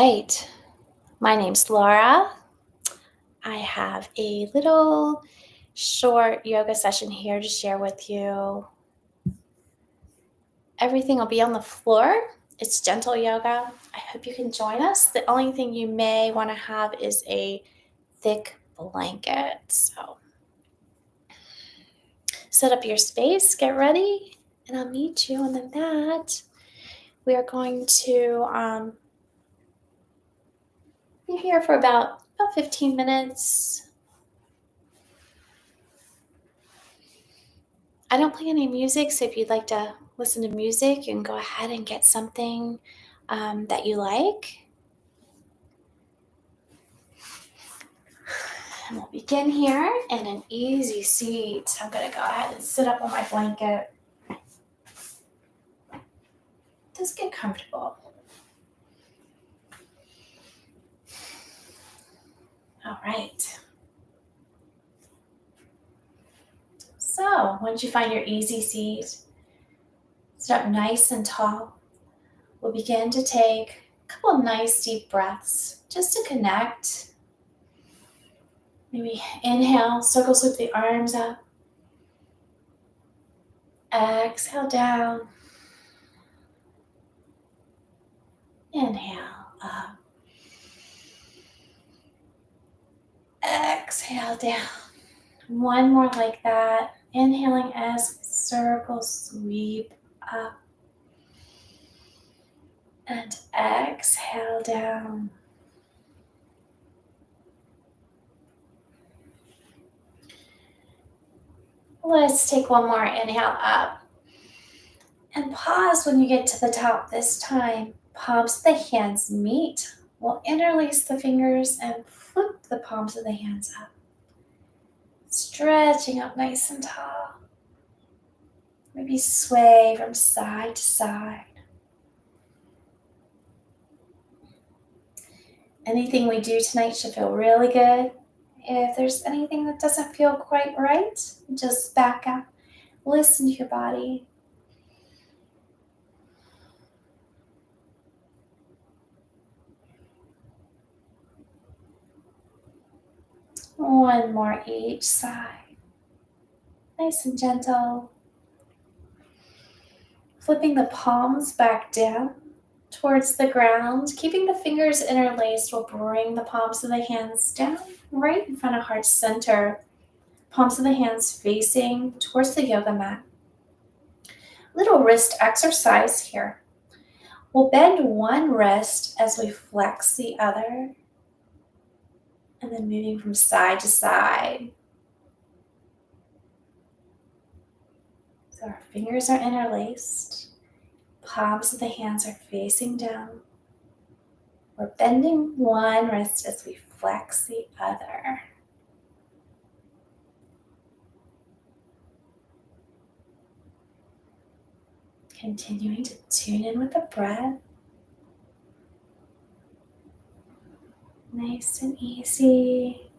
Right. My name's Laura. I have a little short yoga session here to share with you. Everything will be on the floor. It's gentle yoga. I hope you can join us. The only thing you may want to have is a thick blanket. So set up your space, get ready, and I'll meet you on the mat. We are going to be here for about 15 minutes. I don't play any music, so if you'd like to listen to music, you can go ahead and get something that you like. And we'll begin here in an easy seat. I'm going to go ahead and sit up on my blanket. Just get comfortable. All right. So once you find your easy seat, sit up nice and tall. We'll begin to take a couple of nice deep breaths just to connect. Maybe inhale, circle sweep the arms up. Exhale down. Inhale up. Exhale down. One more like that. Inhaling as circle sweep up. And exhale down. Let's take one more inhale up. And pause when you get to the top this time. Palms of the hands meet. We'll interlace the fingers and flip the palms of the hands up. Stretching up nice and tall. Maybe sway from side to side. Anything we do tonight should feel really good. If there's anything that doesn't feel quite right, just back up. Listen to your body. One more each side. Nice and gentle. Flipping the palms back down towards the ground. Keeping the fingers interlaced, we'll bring the palms of the hands down right in front of heart center. Palms of the hands facing towards the yoga mat. Little wrist exercise here. We'll bend one wrist as we flex the other. And then moving from side to side. So our fingers are interlaced. Palms of the hands are facing down. We're bending one wrist as we flex the other. Continuing to tune in with the breath. Nice and easy.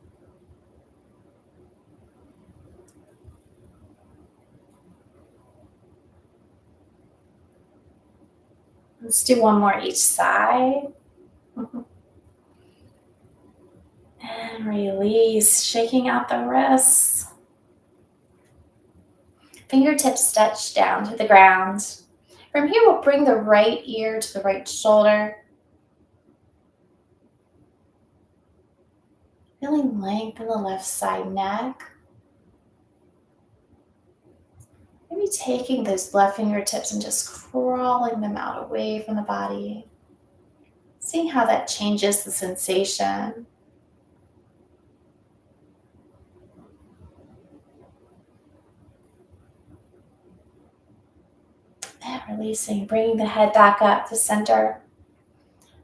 Let's do one more each side. And release, shaking out the wrists. Fingertips touch down to the ground. From here, we'll bring the right ear to the right shoulder. Feeling length in the left side neck. Maybe taking those left fingertips and just crawling them out away from the body. Seeing how that changes the sensation. And releasing, bringing the head back up to center.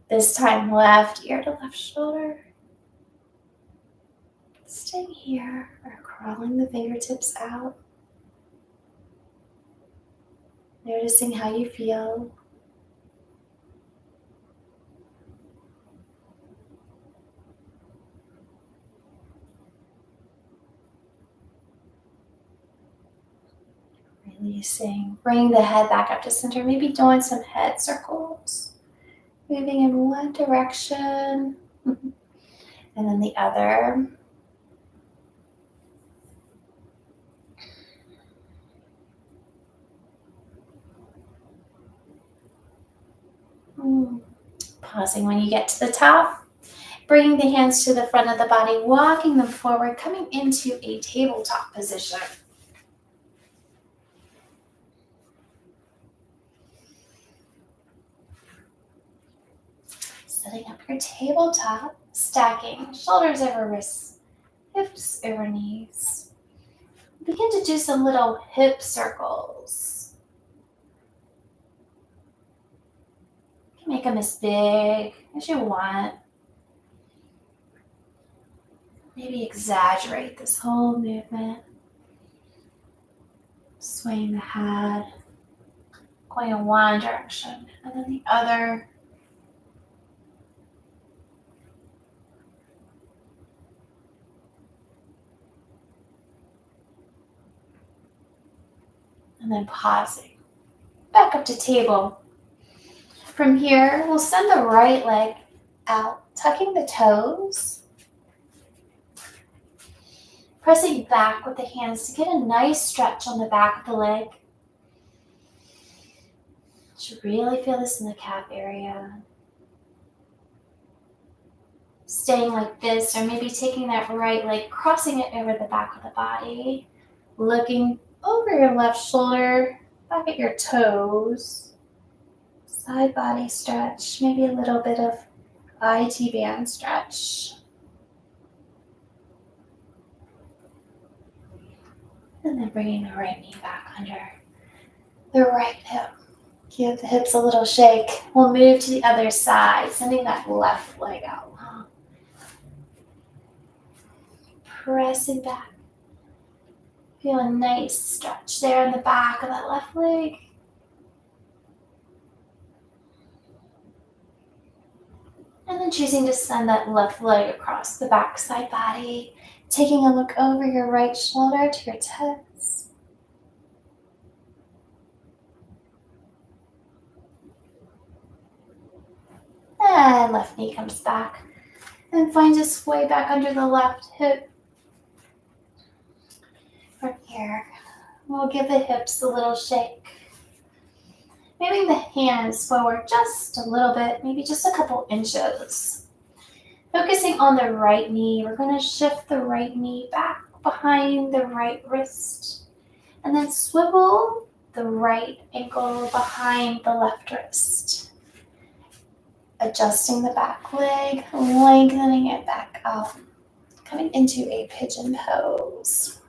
This time left ear to left shoulder. Staying here or crawling the fingertips out. Noticing how you feel. Releasing, bringing the head back up to center, maybe doing some head circles. moving in one direction and then the other. Pausing when you get to the top. Bringing the hands to the front of the body, walking them forward, coming into a tabletop position. Setting up your tabletop, stacking shoulders over wrists, hips over knees. Begin to do some little hip circles. You can make them as big as you want. Maybe exaggerate this whole movement. Swaying the head, going in one direction and then the other. And then pausing. Back up to table. From here, we'll send the right leg out, tucking the toes. Pressing back with the hands to get a nice stretch on the back of the leg. You should really feel this in the calf area. Staying like this, or maybe taking that right leg, crossing it over the back of the body. Looking over your left shoulder, back at your toes. Side body stretch, maybe a little bit of IT band stretch. And then bringing the right knee back under the right hip. Give the hips a little shake. We'll move to the other side, sending that left leg out long. Pressing back. Feel a nice stretch there in the back of that left leg. And then choosing to send that left leg across the back side body. Taking a look over your right shoulder to your toes. And left knee comes back. And finds its way back under the left hip. From here, we'll give the hips a little shake. Moving the hands forward just a little bit, maybe just a couple inches. Focusing on the right knee, we're going to shift the right knee back behind the right wrist. And then swivel the right ankle behind the left wrist. Adjusting the back leg, lengthening it back out. Coming into a pigeon pose.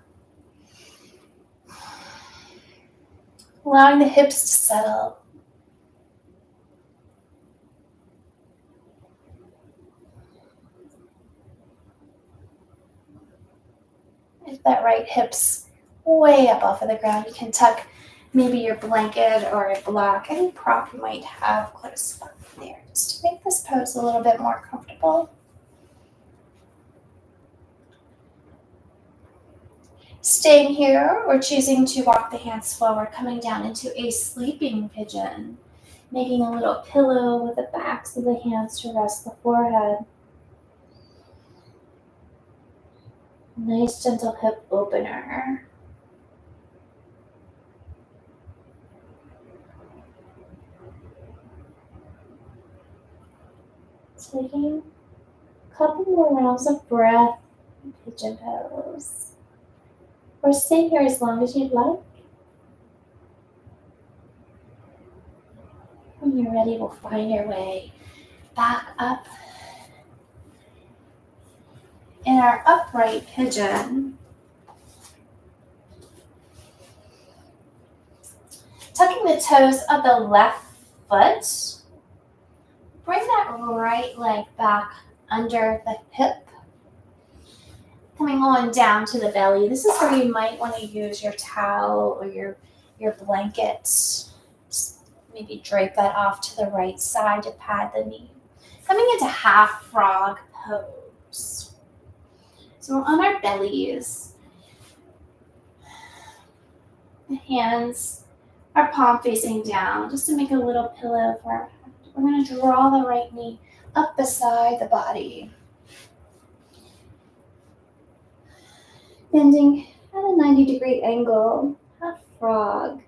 Allowing the hips to settle. If that right hip's way up off of the ground, you can tuck maybe your blanket or a block, any prop you might have close up there, just to make this pose a little bit more comfortable. Staying here, or choosing to walk the hands forward, coming down into a sleeping pigeon, making a little pillow with the backs of the hands to rest the forehead. Nice gentle hip opener. Taking a couple more rounds of breath in pigeon pose. Or stay here as long as you'd like. When you're ready, we'll find our way back up in our upright pigeon. Tucking the toes of the left foot. Bring that right leg back under the hip. Coming on down to the belly. This is where you might want to use your towel or your blanket. Just maybe drape that off to the right side to pad the knee. Coming into half frog pose. So we're on our bellies. The hands are palm facing down, just to make a little pillow for our head. We're going to draw the right knee up beside the body. Bending at a 90-degree angle, half frog.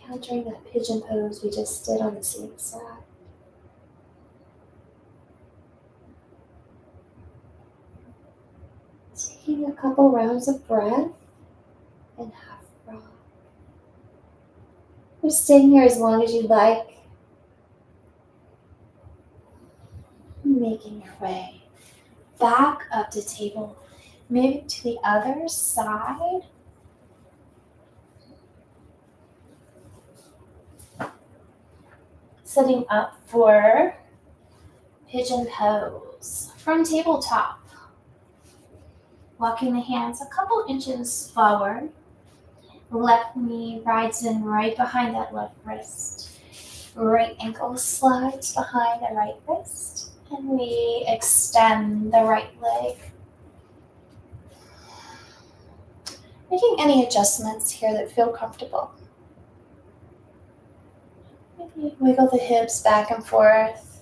Countering that pigeon pose we just did on the same side. Taking a couple rounds of breath and half frog. You're staying here as long as you like. Making your way back up to table. Moving to the other side. Setting up for pigeon pose from tabletop. Walking the hands a couple inches forward. Left knee rides in right behind that left wrist. Right ankle slides behind the right wrist. And we extend the right leg. Making any adjustments here that feel comfortable. Maybe wiggle the hips back and forth.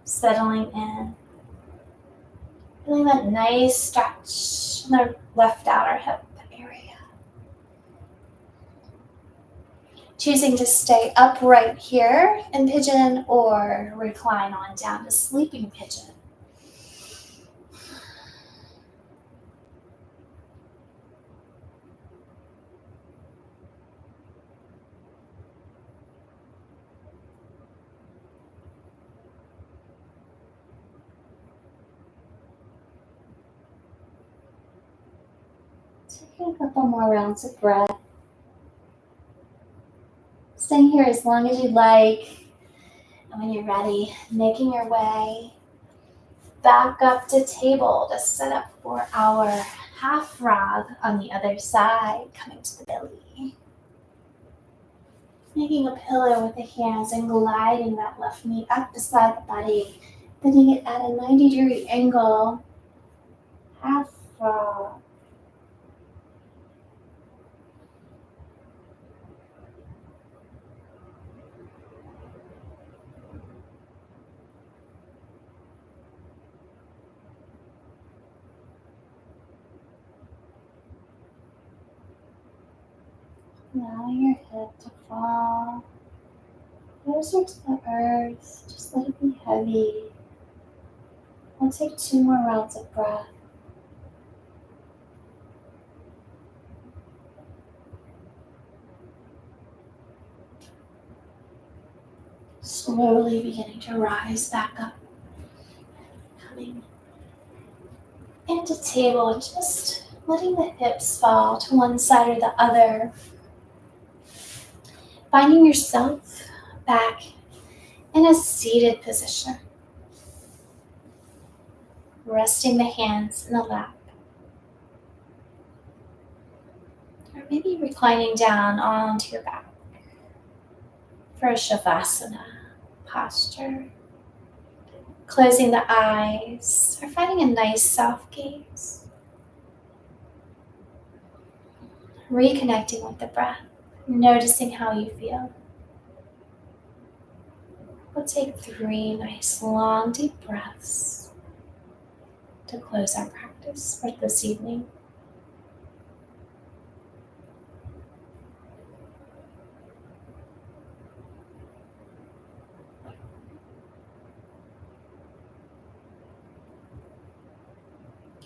Settling in. Feeling that nice stretch in the left outer hip area. Choosing to stay upright here in pigeon or recline on down to sleeping pigeon. Taking a couple more rounds of breath. Staying here as long as you like. And when you're ready, making your way back up to table to set up for our half frog on the other side, coming to the belly. Making a pillow with the hands and gliding that left knee up beside the body, bending it at a 90-degree angle. Half frog. Allowing your head to fall closer to the earth. Just let it be heavy. We'll take 2 more rounds of breath. Slowly beginning to rise back up. Coming into table and just letting the hips fall to one side or the other. Finding yourself back in a seated position. Resting the hands in the lap. Or maybe reclining down onto your back for a Shavasana posture. Closing the eyes or finding a nice soft gaze. Reconnecting with the breath. Noticing how you feel. We'll take 3 nice long deep breaths to close our practice for this evening.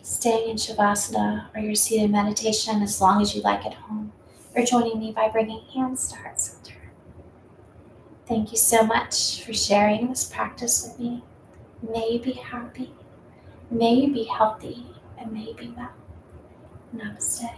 Staying in Shavasana or your seated meditation as long as you like at home, or joining me by bringing hands to heart center. Thank you so much for sharing this practice with me. May you be happy, may you be healthy, and may you be well. Namaste.